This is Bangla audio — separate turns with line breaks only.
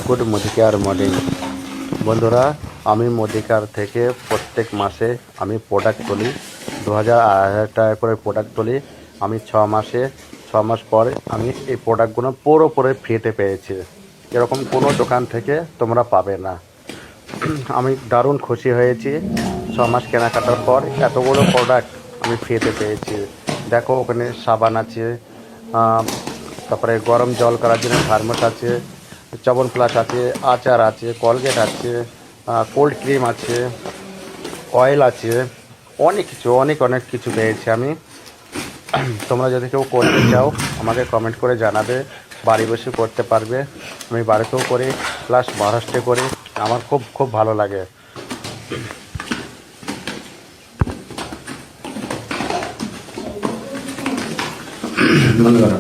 গুড মোদিকার মর্নিং বন্ধুরা। আমি মোদিকার থেকে প্রত্যেক মাসে আমি প্রোডাক্ট তুলি, 2000 2,500 টাকা করে প্রোডাক্ট তুলি। আমি 6 মাস পর আমি এই প্রোডাক্টগুলো পুরোপুরি ফ্রিতে পেয়েছি। এরকম কোনো দোকান থেকে তোমরা পাবে না। আমি দারুণ খুশি হয়েছি 6 মাস কেনাকাটার পর এতগুলো প্রোডাক্ট আমি ফ্রিতে পেয়েছি। দেখো ওখানে সাবান আছে, তারপরে গরম জল করার জন্য থার্মোস আছে, চ্যবনপ্রাশ আছে, আচার আছে, কোলগেট আছে, কোল্ড ক্রিম আছে, অয়েল আছে, অনেক কিছু পেয়েছি আমি। তোমরা যদি কেউ করতে চাও আমাকে কমেন্ট করে জানাবে, বাড়ি বসে করতে পারবে। আমি বাড়িতেও করি প্লাস মহারাষ্ট্রে করি, আমার খুব ভালো লাগে। বন্ধ করো।